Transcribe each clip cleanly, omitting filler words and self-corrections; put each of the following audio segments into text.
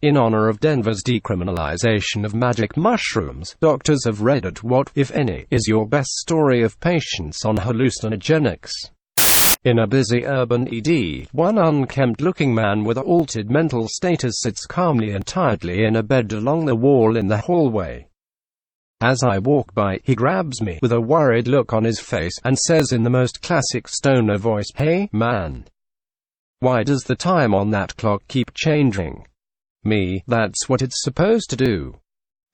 In honor of Denver's decriminalization of magic mushrooms, doctors have Reddit what, if any, is your best story of patients on hallucinogenics. In a busy urban ED, one unkempt-looking man with altered mental status sits calmly and tiredly in a bed along the wall in the hallway. As I walk by, he grabs me with a worried look on his face and says in the most classic stoner voice, "Hey, man. Why does the time on that clock keep changing?" Me, "That's what it's supposed to do."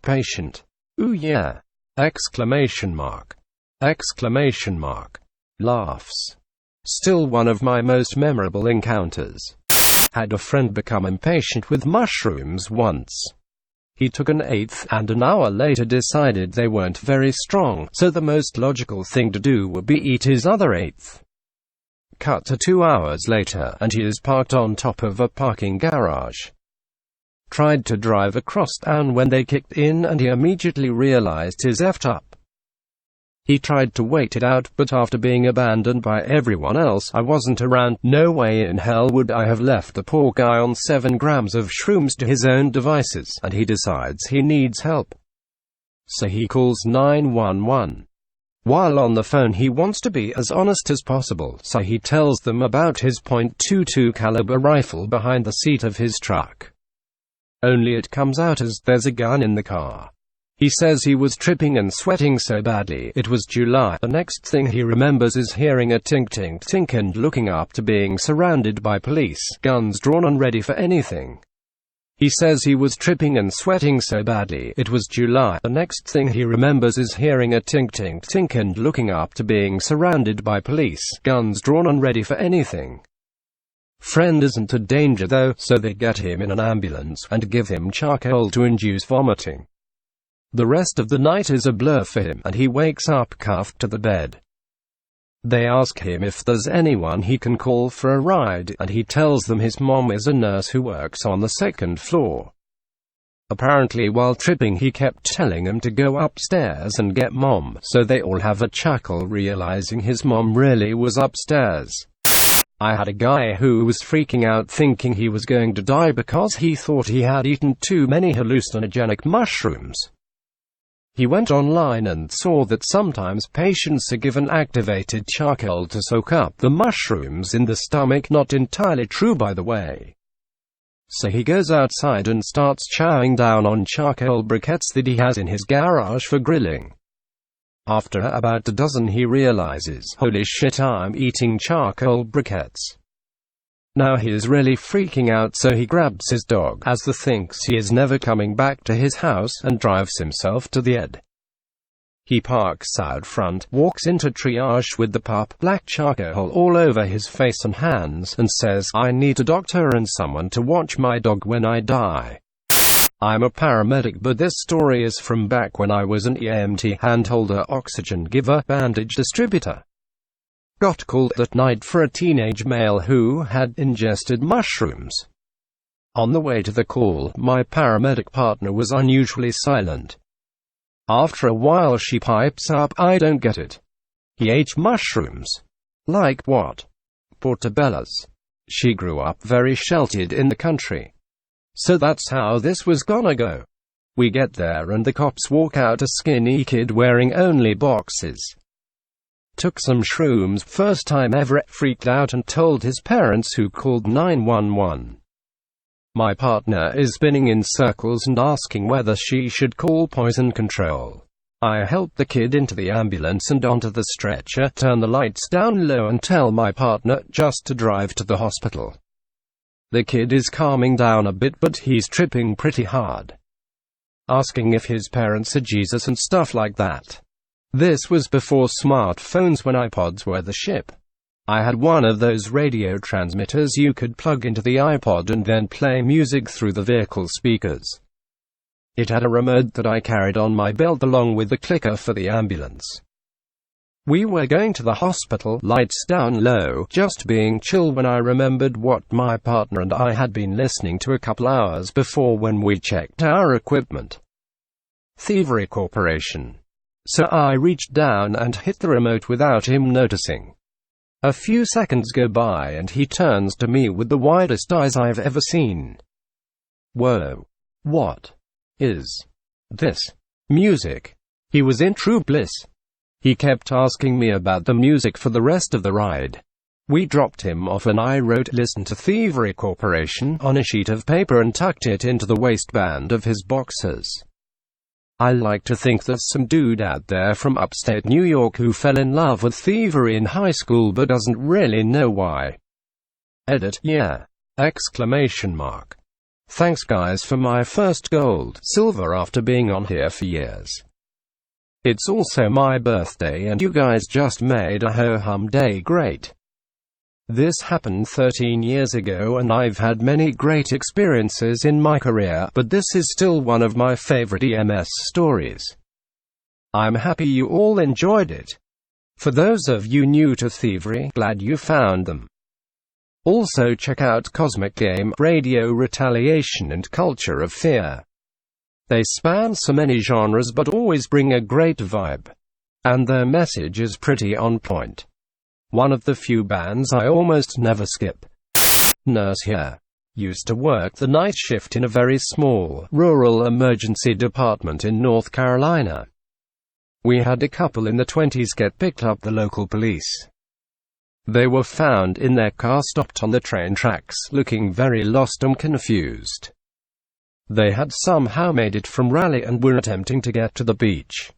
Patient, "Ooh yeah!" Exclamation mark. Exclamation mark. Laughs. Still one of my most memorable encounters. Had a friend become impatient with mushrooms once. He took an eighth, and an hour later decided they weren't very strong, so the most logical thing to do would be eat his other eighth. Cut to 2 hours later, and he is parked on top of a parking garage. Tried to drive across town when they kicked in, and he immediately realized he's effed up. He tried to wait it out, but after being abandoned by everyone else, I wasn't around. No way in hell would I have left the poor guy on 7 grams of shrooms to his own devices, and he decides he needs help. So he calls 911. While on the phone he wants to be as honest as possible, so he tells them about his .22 caliber rifle behind the seat of his truck. Only it comes out as there's a gun in the car. He says he was tripping and sweating so badly it was July. The next thing he remembers is hearing a tink-tink-tink and looking up to being surrounded by police, guns drawn and ready for anything. He says he was tripping and sweating so badly it was July. The next thing he remembers is hearing a tink-tink-tink and looking up to being surrounded by police, guns drawn and ready for anything. Friend isn't a danger though, so they get him in an ambulance and give him charcoal to induce vomiting. The rest of the night is a blur for him, and he wakes up cuffed to the bed. They ask him if there's anyone he can call for a ride, and he tells them his mom is a nurse who works on the 2nd floor. Apparently while tripping he kept telling them to go upstairs and get mom, so they all have a chuckle realizing his mom really was upstairs. I had a guy who was freaking out thinking he was going to die because he thought he had eaten too many hallucinogenic mushrooms. He went online and saw that sometimes patients are given activated charcoal to soak up the mushrooms in the stomach. Not entirely true, by the way. So he goes outside and starts chowing down on charcoal briquettes that he has in his garage for grilling. After about a dozen he realizes, holy shit, I'm eating charcoal briquettes. Now he is really freaking out, so he grabs his dog, as the thinks he is never coming back to his house, and drives himself to the ED. He parks out front, walks into triage with the pup, black charcoal all over his face and hands, and says, "I need a doctor and someone to watch my dog when I die." I'm a paramedic, but this story is from back when I was an EMT, handholder, oxygen giver, bandage distributor. Got called that night for a teenage male who had ingested mushrooms. On the way to the call, my paramedic partner was unusually silent. After a while she pipes up, "I don't get it. He ate mushrooms." "Like what?" "Portobellos." She grew up very sheltered in the country. So that's how this was gonna go. We get there and the cops walk out a skinny kid wearing only boxes. Took some shrooms, first time ever, freaked out and told his parents, who called 911. My partner is spinning in circles and asking whether she should call poison control. I help the kid into the ambulance and onto the stretcher, turn the lights down low and tell my partner just to drive to the hospital. The kid is calming down a bit, but he's tripping pretty hard. Asking if his parents are Jesus and stuff like that. This was before smartphones, when iPods were the ship. I had one of those radio transmitters you could plug into the iPod and then play music through the vehicle speakers. It had a remote that I carried on my belt along with the clicker for the ambulance. We were going to the hospital, lights down low, just being chill, when I remembered what my partner and I had been listening to a couple hours before when we checked our equipment. Thievery Corporation. So I reached down and hit the remote without him noticing. A few seconds go by and he turns to me with the widest eyes I've ever seen. Whoa. What is this music? He was in true bliss. He kept asking me about the music for the rest of the ride. We dropped him off and I wrote "Listen to Thievery Corporation" on a sheet of paper and tucked it into the waistband of his boxers. I like to think there's some dude out there from upstate New York who fell in love with thievery in high school but doesn't really know why. Edit, yeah! Exclamation mark. Thanks guys for my first gold, silver after being on here for years. It's also my birthday and you guys just made a ho-hum day great. This happened 13 years ago and I've had many great experiences in my career, but this is still one of my favorite EMS stories. I'm happy you all enjoyed it. For those of you new to thievery, glad you found them. Also check out Cosmic Game, Radio Retaliation and Culture of Fear. They span so many genres but always bring a great vibe. And their message is pretty on point. One of the few bands I almost never skip. Nurse here. Used to work the night shift in a very small, rural emergency department in North Carolina. We had a couple in the 20s get picked up the local police. They were found in their car stopped on the train tracks, looking very lost and confused. They had somehow made it from Raleigh and were attempting to get to the beach.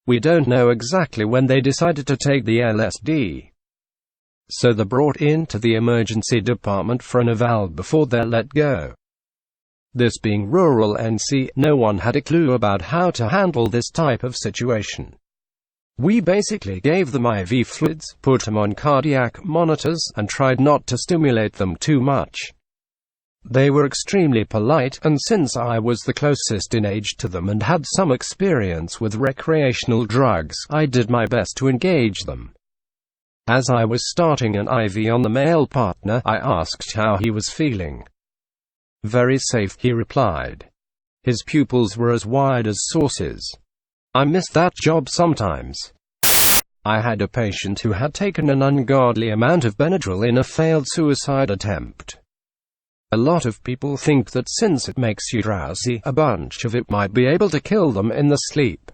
We don't know exactly when they decided to take the LSD. So they're brought into the emergency department for an eval before they're let go. This being rural NC, no one had a clue about how to handle this type of situation. We basically gave them IV fluids, put them on cardiac monitors, and tried not to stimulate them too much. They were extremely polite, and since I was the closest in age to them and had some experience with recreational drugs, I did my best to engage them. As I was starting an IV on the male partner, I asked how he was feeling. "Very safe," he replied. His pupils were as wide as saucers. I miss that job sometimes. I had a patient who had taken an ungodly amount of Benadryl in a failed suicide attempt. A lot of people think that since it makes you drowsy, a bunch of it might be able to kill them in the sleep.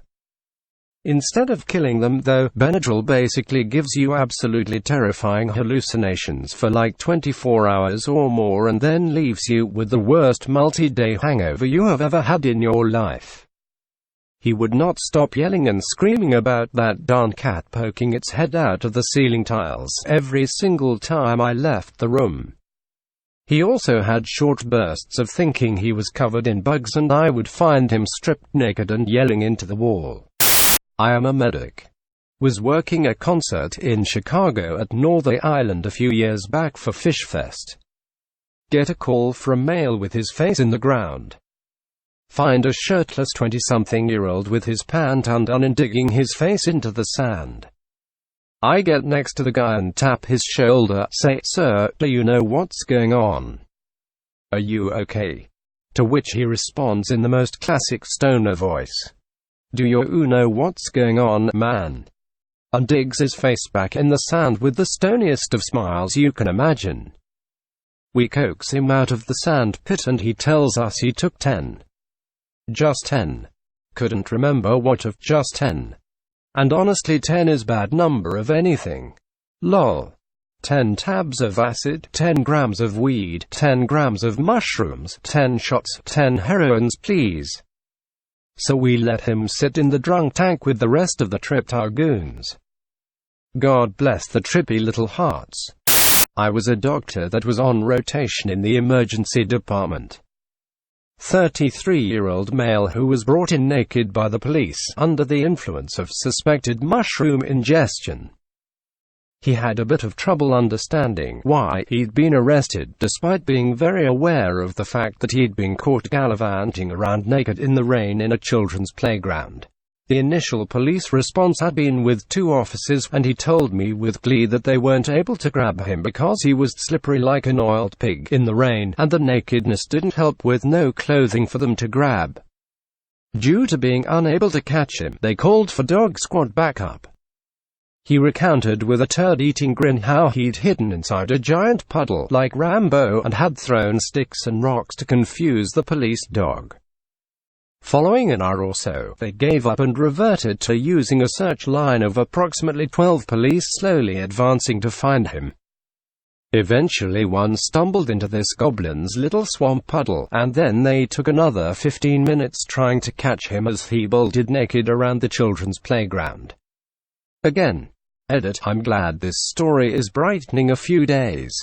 Instead of killing them though, Benadryl basically gives you absolutely terrifying hallucinations for like 24 hours or more and then leaves you with the worst multi-day hangover you have ever had in your life. He would not stop yelling and screaming about that darn cat poking its head out of the ceiling tiles every single time I left the room. He also had short bursts of thinking he was covered in bugs and I would find him stripped naked and yelling into the wall. I am a medic. Was working a concert in Chicago at Northern Island a few years back for Fish Fest. Get a call from male with his face in the ground. Find a shirtless 20-something-year-old with his pant undone and digging his face into the sand. I get next to the guy and tap his shoulder, say, "Sir, do you know what's going on? Are you okay?" To which he responds in the most classic stoner voice, "Do you know what's going on, man?" And digs his face back in the sand with the stoniest of smiles you can imagine. We coax him out of the sand pit and he tells us he took 10. Just 10. Couldn't remember what of just 10. And honestly 10 is bad number of anything. Lol. 10 tabs of acid, 10 grams of weed, 10 grams of mushrooms, 10 shots, 10 heroines please. So we let him sit in the drunk tank with the rest of the tripped goons. God bless the trippy little hearts. I was a doctor that was on rotation in the emergency department. 33-year-old male who was brought in naked by the police, under the influence of suspected mushroom ingestion. He had a bit of trouble understanding why he'd been arrested, despite being very aware of the fact that he'd been caught gallivanting around naked in the rain in a children's playground. The initial police response had been with 2 officers, and he told me with glee that they weren't able to grab him because he was slippery like an oiled pig in the rain, and the nakedness didn't help with no clothing for them to grab. Due to being unable to catch him, they called for dog squad backup. He recounted with a turd-eating grin how he'd hidden inside a giant puddle like Rambo and had thrown sticks and rocks to confuse the police dog. Following an hour or so, they gave up and reverted to using a search line of approximately 12 police slowly advancing to find him. Eventually one stumbled into this goblin's little swamp puddle, and then they took another 15 minutes trying to catch him as he bolted naked around the children's playground. Again. Edit. I'm glad this story is brightening a few days.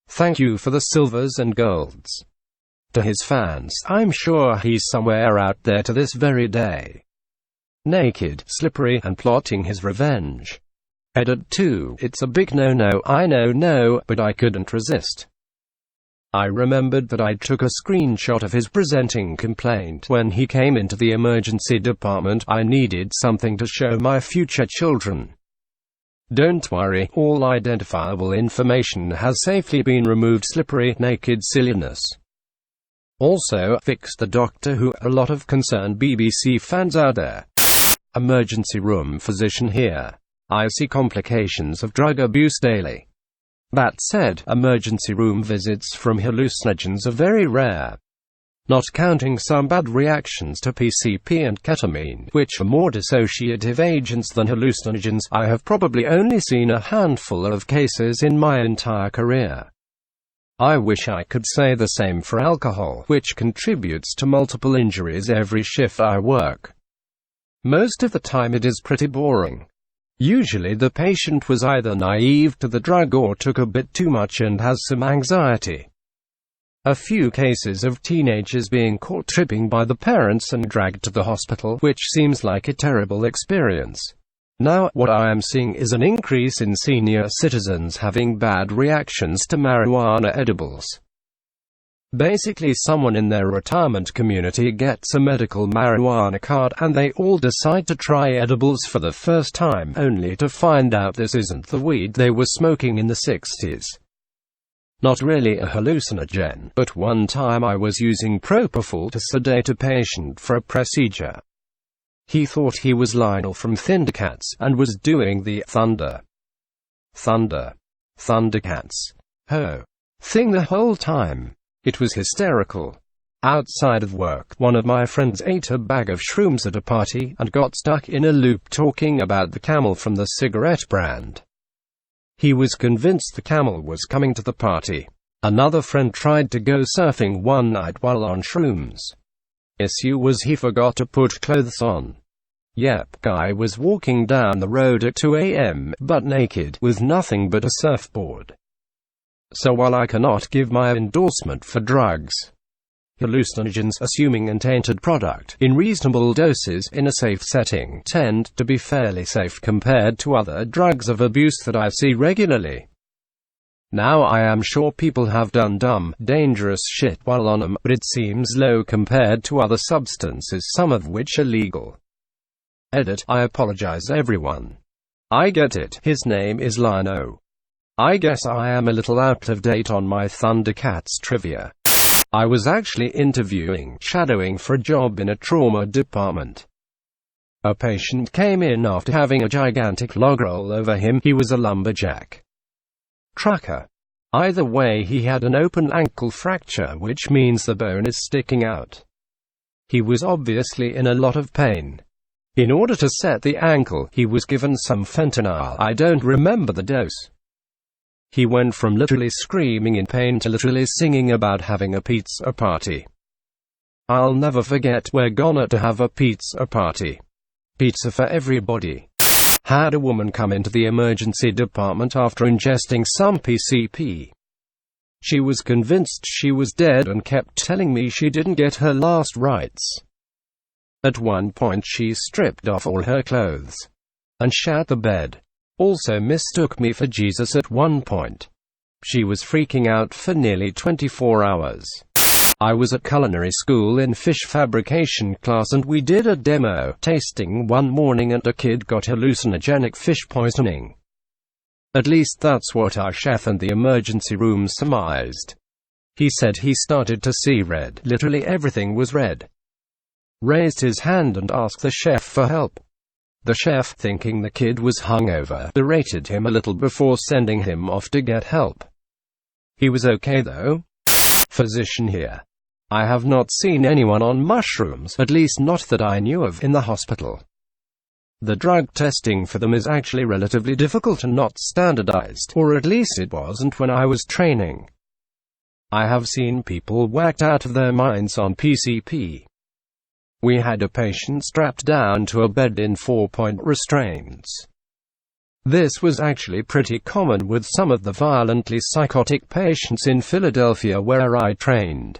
Thank you for the silvers and golds. To his fans, I'm sure he's somewhere out there to this very day. Naked, slippery, and plotting his revenge. Edit 2. It's a big no-no, I know, but I couldn't resist. I remembered that I took a screenshot of his presenting complaint when he came into the emergency department. I needed something to show my future children. Don't worry, all identifiable information has safely been removed. Slippery, naked silliness. Also, fixed the Doctor Who. A lot of concerned BBC fans out there. Emergency room physician here. I see complications of drug abuse daily. That said, emergency room visits from hallucinogens are very rare. Not counting some bad reactions to PCP and ketamine, which are more dissociative agents than hallucinogens, I have probably only seen a handful of cases in my entire career. I wish I could say the same for alcohol, which contributes to multiple injuries every shift I work. Most of the time it is pretty boring. Usually the patient was either naive to the drug or took a bit too much and has some anxiety. A few cases of teenagers being caught tripping by the parents and dragged to the hospital, which seems like a terrible experience. Now, what I am seeing is an increase in senior citizens having bad reactions to marijuana edibles. Basically, someone in their retirement community gets a medical marijuana card and they all decide to try edibles for the first time, only to find out this isn't the weed they were smoking in the 60s. Not really a hallucinogen, but one time I was using propofol to sedate a patient for a procedure. He thought he was Lionel from Thundercats, and was doing the Thundercats thing the whole time. It was hysterical. Outside of work, one of my friends ate a bag of shrooms at a party, and got stuck in a loop talking about the Camel from the cigarette brand. He was convinced the Camel was coming to the party. Another friend tried to go surfing one night while on shrooms. Issue was he forgot to put clothes on. Yep, guy was walking down the road at 2 a.m., butt naked, with nothing but a surfboard. So while I cannot give my endorsement for drugs, hallucinogens, assuming untainted product, in reasonable doses, in a safe setting, tend to be fairly safe compared to other drugs of abuse that I see regularly. Now I am sure people have done dumb, dangerous shit while on them, but it seems low compared to other substances, some of which are legal. Edit. I apologize everyone. I get it, his name is Lino. I guess I am a little out of date on my Thundercats trivia. I was actually shadowing for a job in a trauma department. A patient came in after having a gigantic log roll over him. He was a lumberjack. Trucker. Either way, he had an open ankle fracture, which means the bone is sticking out. He was obviously in a lot of pain. In order to set the ankle, he was given some fentanyl. I don't remember the dose. He went from literally screaming in pain to literally singing about having a pizza party. I'll never forget, we're gonna to have a pizza party. Pizza for everybody. Had a woman come into the emergency department after ingesting some PCP. She was convinced she was dead and kept telling me she didn't get her last rites. At one point she stripped off all her clothes and shat the bed. Also mistook me for Jesus at one point. She was freaking out for nearly 24 hours. I was at culinary school in fish fabrication class and we did a demo tasting one morning and a kid got hallucinogenic fish poisoning. At least that's what our chef in the emergency room surmised. He said he started to see red. Literally everything was red. Raised his hand and asked the chef for help. The chef, thinking the kid was hungover, berated him a little before sending him off to get help. He was okay though. Physician here. I have not seen anyone on mushrooms, at least not that I knew of, in the hospital. The drug testing for them is actually relatively difficult and not standardized, or at least it wasn't when I was training. I have seen people whacked out of their minds on PCP. We had a patient strapped down to a bed in 4-point restraints. This was actually pretty common with some of the violently psychotic patients in Philadelphia where I trained.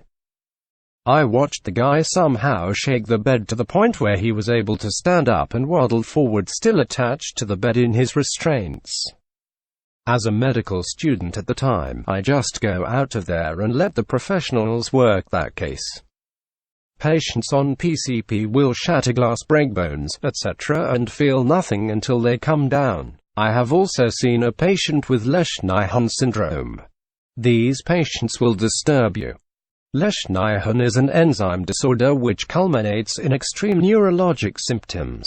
I watched the guy somehow shake the bed to the point where he was able to stand up and waddle forward, still attached to the bed in his restraints. As a medical student at the time, I just go out of there and let the professionals work that case. Patients on PCP will shatter glass, break bones, etc. and feel nothing until they come down. I have also seen a patient with Lesch-Nyhan syndrome. These patients will disturb you. Lesch-Nyhan is an enzyme disorder which culminates in extreme neurologic symptoms.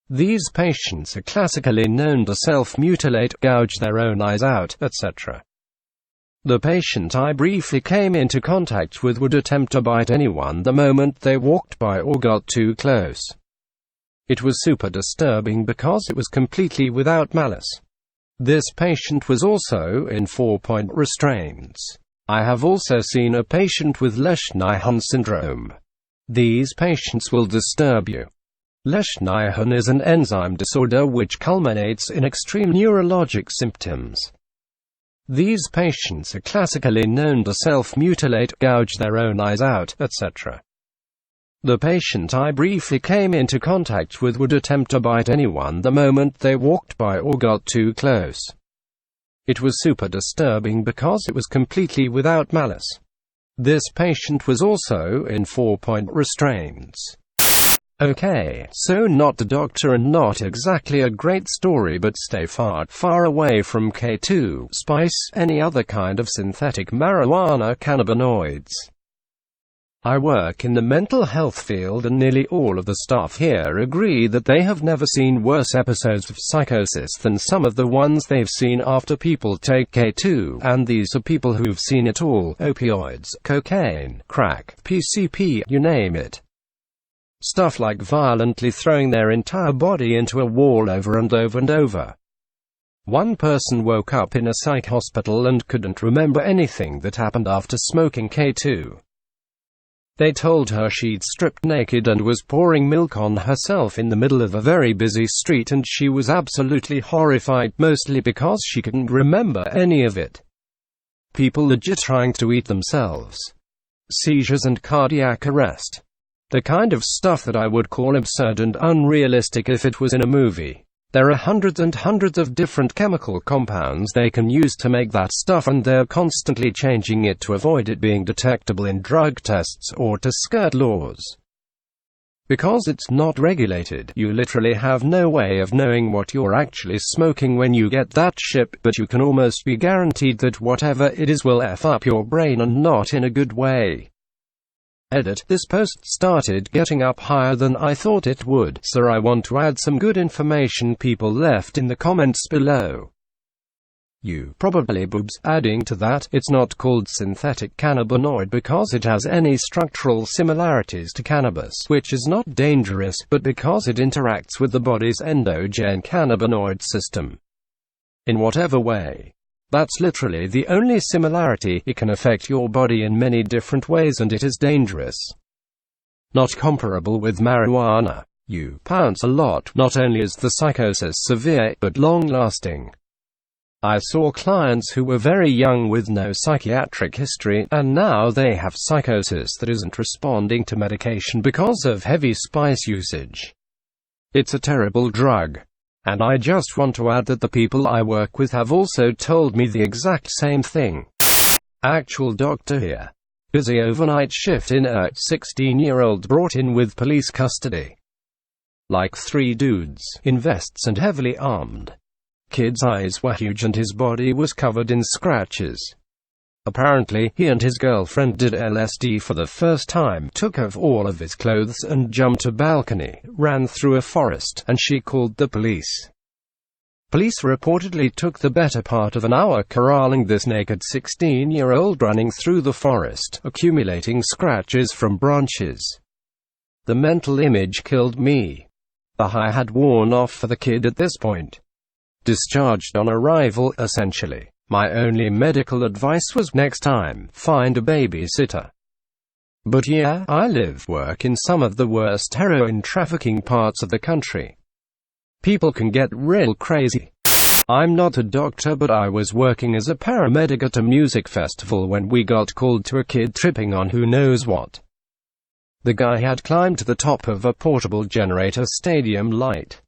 These patients are classically known to self-mutilate, gouge their own eyes out, etc. The patient I briefly came into contact with would attempt to bite anyone the moment they walked by or got too close. It was super disturbing because it was completely without malice. This patient was also in 4-point restraints. I have also seen a patient with Lesch-Nyhan syndrome. These patients will disturb you. Lesch-Nyhan is an enzyme disorder which culminates in extreme neurologic symptoms. These patients are classically known to self-mutilate, gouge their own eyes out, etc. The patient I briefly came into contact with would attempt to bite anyone the moment they walked by or got too close. It was super disturbing because it was completely without malice. This patient was also in 4-point restraints. Okay, so not the doctor and not exactly a great story, but stay far, far away from K2, spice, any other kind of synthetic marijuana cannabinoids. I work in the mental health field and nearly all of the staff here agree that they have never seen worse episodes of psychosis than some of the ones they've seen after people take K2, and these are people who've seen it all: opioids, cocaine, crack, PCP, you name it. Stuff like violently throwing their entire body into a wall over and over and over. One person woke up in a psych hospital and couldn't remember anything that happened after smoking K2. They told her she'd stripped naked and was pouring milk on herself in the middle of a very busy street, and she was absolutely horrified, mostly because she couldn't remember any of it. People legit trying to eat themselves. Seizures and cardiac arrest. The kind of stuff that I would call absurd and unrealistic if it was in a movie. There are hundreds and hundreds of different chemical compounds they can use to make that stuff, and they're constantly changing it to avoid it being detectable in drug tests or to skirt laws. Because it's not regulated, you literally have no way of knowing what you're actually smoking when you get that ship, but you can almost be guaranteed that whatever it is will F up your brain, and not in a good way. Edit. This post started getting up higher than I thought it would, so I want to add some good information people left in the comments below. You probably boobs. Adding to that, it's not called synthetic cannabinoid because it has any structural similarities to cannabis, which is not dangerous, but because it interacts with the body's endogenous cannabinoid system. In whatever way. That's literally the only similarity. It can affect your body in many different ways and it is dangerous. Not comparable with marijuana. You pounce a lot. Not only is the psychosis severe, but long-lasting. I saw clients who were very young with no psychiatric history, and now they have psychosis that isn't responding to medication because of heavy spice usage. It's a terrible drug. And I just want to add that the people I work with have also told me the exact same thing. Actual doctor here. Busy overnight shift in a 16-year-old brought in with police custody. Like 3 dudes, in vests and heavily armed. Kid's eyes were huge and his body was covered in scratches. Apparently, he and his girlfriend did LSD for the first time, took off all of his clothes and jumped a balcony, ran through a forest, and she called the police. Police reportedly took the better part of an hour corralling this naked 16-year-old running through the forest, accumulating scratches from branches. The mental image killed me. The high had worn off for the kid at this point. Discharged on arrival, essentially. My only medical advice was next time, find a babysitter. But yeah, I work in some of the worst heroin trafficking parts of the country. People can get real crazy. I'm not a doctor, but I was working as a paramedic at a music festival when we got called to a kid tripping on who knows what. The guy had climbed to the top of a portable generator stadium light.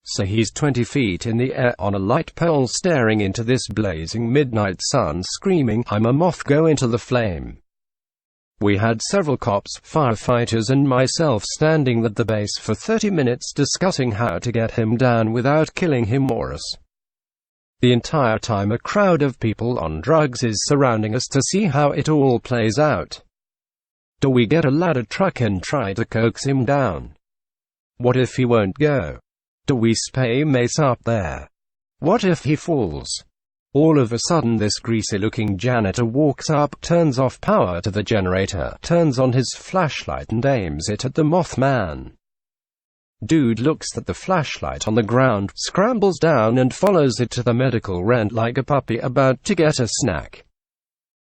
So he's 20 feet in the air on a light pole staring into this blazing midnight sun, screaming, "I'm a moth, go into the flame." We had several cops, firefighters and myself standing at the base for 30 minutes discussing how to get him down without killing him or us. The entire time a crowd of people on drugs is surrounding us to see how it all plays out. Do we get a ladder truck and try to coax him down? What if he won't go? Do we spray mace up there? What if he falls? All of a sudden this greasy-looking janitor walks up, turns off power to the generator, turns on his flashlight and aims it at the Mothman. Dude looks at the flashlight on the ground, scrambles down and follows it to the medical rent like a puppy about to get a snack.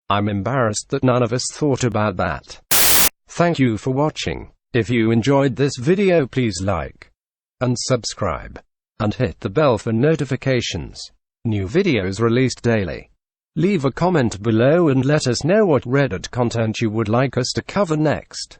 I'm embarrassed that none of us thought about that. Thank you for watching. If you enjoyed this video, please like and subscribe, and hit the bell for notifications. New videos released daily. Leave a comment below and let us know what Reddit content you would like us to cover next.